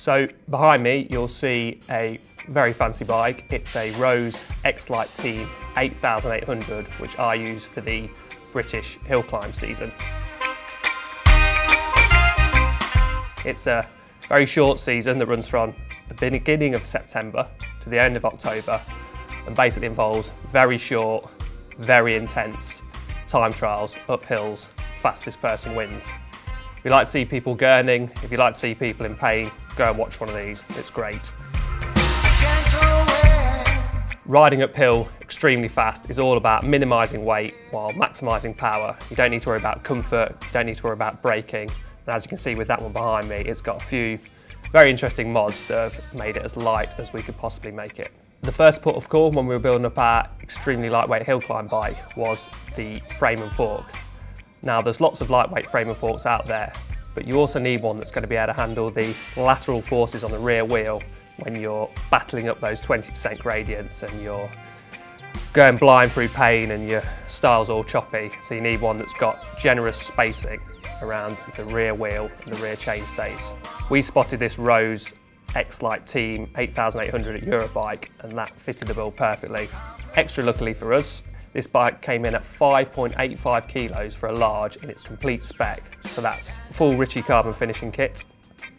So behind me, you'll see a very fancy bike. It's a Rose X-Lite Team 8800, which I use for the British hill climb season. It's a very short season that runs from the beginning of September to the end of October, and basically involves very short, very intense time trials, up hills, fastest person wins. If you like to see people gurning, if you like to see people in pain, go and watch one of these, it's great. Riding uphill extremely fast is all about minimising weight while maximising power. You don't need to worry about comfort, you don't need to worry about braking. And as you can see with that one behind me, it's got a few very interesting mods that have made it as light as we could possibly make it. The first port of call when we were building up our extremely lightweight hill climb bike was the frame and fork. Now there's lots of lightweight frame and forks out there, but you also need one that's going to be able to handle the lateral forces on the rear wheel when you're battling up those 20% gradients and you're going blind through pain and your style's all choppy. So you need one that's got generous spacing around the rear wheel and the rear chainstays. We spotted this Rose X-Lite Team 8800 at Eurobike, and that fitted the bill perfectly. Extra luckily for us, this bike came in at 5.85 kilos for a large in its complete spec. So that's full Ritchie carbon finishing kit,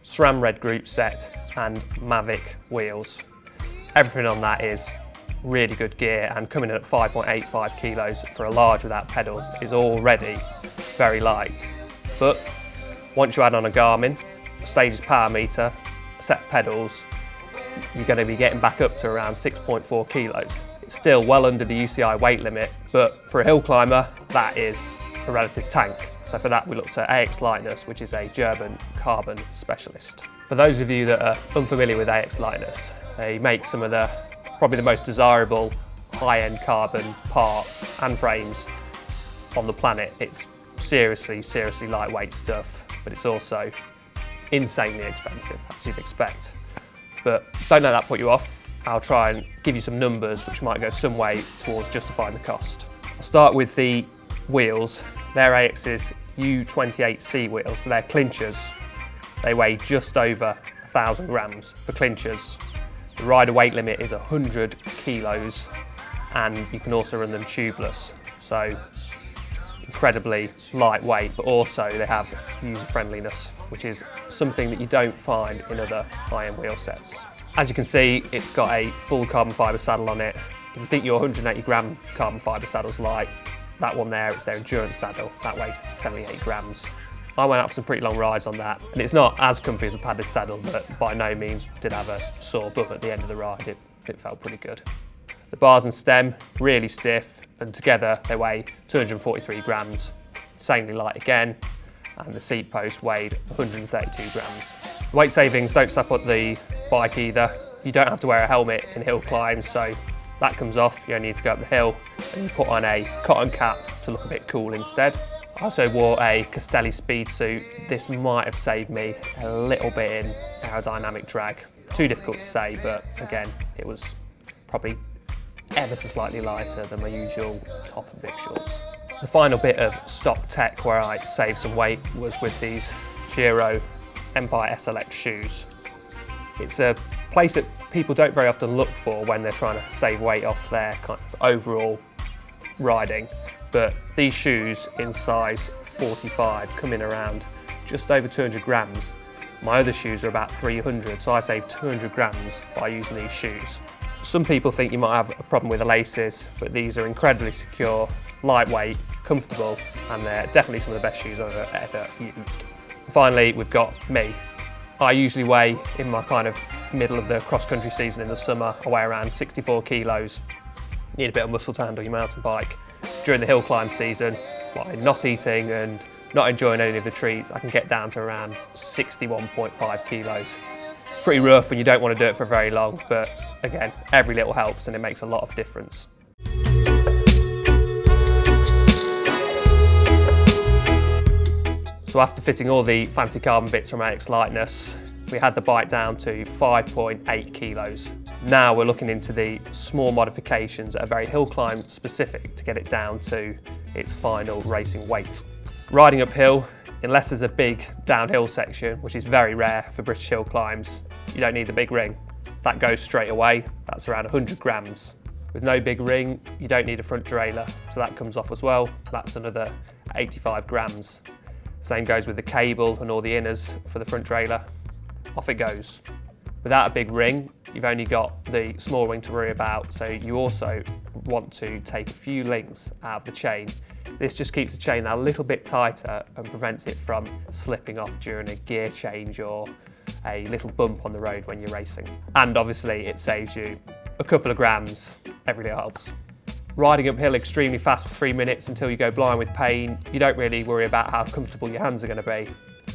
SRAM red group set and Mavic wheels. Everything on that is really good gear, and coming in at 5.85 kilos for a large without pedals is already very light. But once you add on a Garmin, a Stages power meter, a set of pedals, you're going to be getting back up to around 6.4 kilos. It's still well under the UCI weight limit, but for a hill climber, that is a relative tank. So for that, we looked at AX Lightness, which is a German carbon specialist. For those of you that are unfamiliar with AX Lightness, they make some of the probably the most desirable high-end carbon parts and frames on the planet. It's seriously lightweight stuff, but it's also insanely expensive, as you'd expect. But don't let that put you off. I'll try and give you some numbers which might go some way towards justifying the cost. I'll start with the wheels. They're AX's U28C wheels, so they're clinchers. They weigh just over 1,000 grams for clinchers. The rider weight limit is 100 kilos, and you can also run them tubeless. So incredibly lightweight, but also they have user friendliness, which is something that you don't find in other high-end wheel sets. As you can see, it's got a full carbon fibre saddle on it. If you think your 180 gram carbon fibre saddle's light, that one there, it's their endurance saddle. That weighs 78 grams. I went out for some pretty long rides on that, and it's not as comfy as a padded saddle, but by no means did have a sore bum at the end of the ride. It felt pretty good. The bars and stem, really stiff, and together they weigh 243 grams. Insanely light again, and the seat post weighed 132 grams. The weight savings don't stop at the bike either. You don't have to wear a helmet in hill climbs, so that comes off. You only need to go up the hill, and you put on a cotton cap to look a bit cool instead. I also wore a Castelli speed suit. This might have saved me a little bit in aerodynamic drag. Too difficult to say, but again, it was probably ever so slightly lighter than my usual top and big shorts. The final bit of stock tech where I saved some weight was with these Giro Empire SLX shoes. It's a place that people don't very often look for when they're trying to save weight off their kind of overall riding. But these shoes in size 45 come in around just over 200 grams. My other shoes are about 300, so I saved 200 grams by using these shoes. Some people think you might have a problem with the laces, but these are incredibly secure, lightweight, comfortable, and they're definitely some of the best shoes I've ever used. Finally, we've got me. I usually weigh, in my kind of middle of the cross-country season in the summer, I weigh around 64 kilos. You need a bit of muscle to handle your mountain bike. During the hill climb season, by not eating and not enjoying any of the treats, I can get down to around 61.5 kilos. It's pretty rough when you don't want to do it for very long, but again, every little helps and it makes a lot of difference. So after fitting all the fancy carbon bits from AX Lightness, we had the bike down to 5.8 kilos. Now we're looking into the small modifications that are very hill climb specific to get it down to its final racing weight. Riding uphill, unless there's a big downhill section, which is very rare for British hill climbs, you don't need the big ring. That goes straight away. That's around 100 grams. With no big ring, you don't need a front derailleur, so that comes off as well. That's another 85 grams. Same goes with the cable and all the inners for the front derailleur. Off it goes. Without a big ring, you've only got the small ring to worry about, so you also want to take a few links out of the chain. This just keeps the chain a little bit tighter and prevents it from slipping off during a gear change or a little bump on the road when you're racing. And obviously it saves you a couple of grams every day helps. Riding uphill extremely fast for 3 minutes until you go blind with pain, you don't really worry about how comfortable your hands are going to be.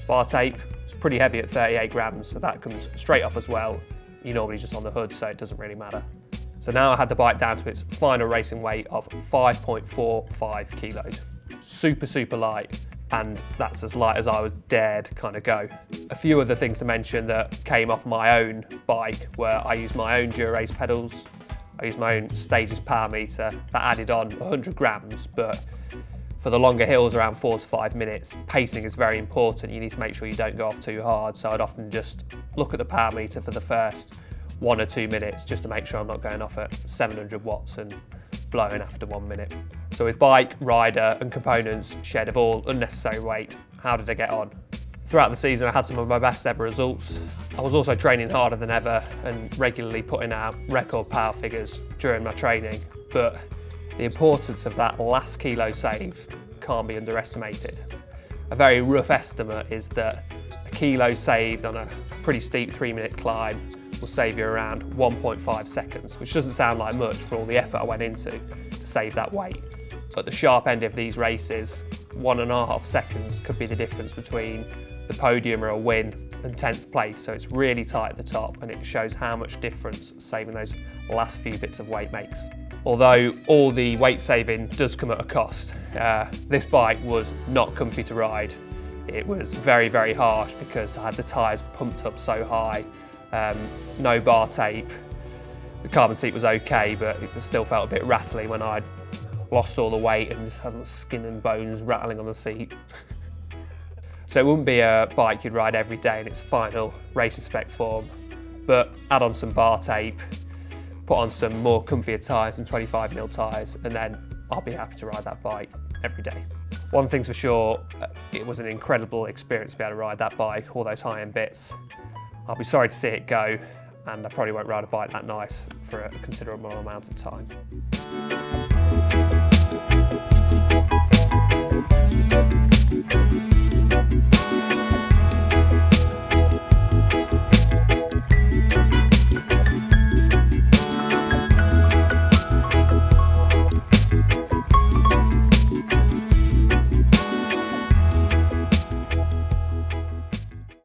Bar tape is pretty heavy at 38 grams, so that comes straight off as well. You're normally just on the hood, so it doesn't really matter. So now I had the bike down to its final racing weight of 5.45 kilos. Super, super light, and that's as light as I was dared kind of go. A few other things to mention that came off my own bike were I used my own Dura-Race pedals, I used my own Stages power meter that added on 100 grams, but for the longer hills around 4 to 5 minutes, pacing is very important. You need to make sure you don't go off too hard, so I'd often just look at the power meter for the first 1 or 2 minutes just to make sure I'm not going off at 700 watts and blowing after 1 minute. So with bike, rider and components shed of all unnecessary weight, how did I get on? Throughout the season I had some of my best ever results. I was also training harder than ever and regularly putting out record power figures during my training, but the importance of that last kilo save can't be underestimated. A very rough estimate is that a kilo saved on a pretty steep 3-minute climb will save you around 1.5 seconds, which doesn't sound like much for all the effort I went into to save that weight. At the sharp end of these races, 1.5 seconds could be the difference between the podium or a win and 10th place, so it's really tight at the top and it shows how much difference saving those last few bits of weight makes. Although all the weight saving does come at a cost, this bike was not comfy to ride. It was very, very harsh because I had the tyres pumped up so high, no bar tape. The carbon seat was okay, but it still felt a bit rattly when I'd lost all the weight and just had skin and bones rattling on the seat. So it wouldn't be a bike you'd ride every day in its final racing spec form, but add on some bar tape, put on some more comfier tyres, some 25mm tyres, and then I'll be happy to ride that bike every day. One thing's for sure, it was an incredible experience to be able to ride that bike, all those high-end bits. I'll be sorry to see it go, and I probably won't ride a bike that nice for a considerable amount of time.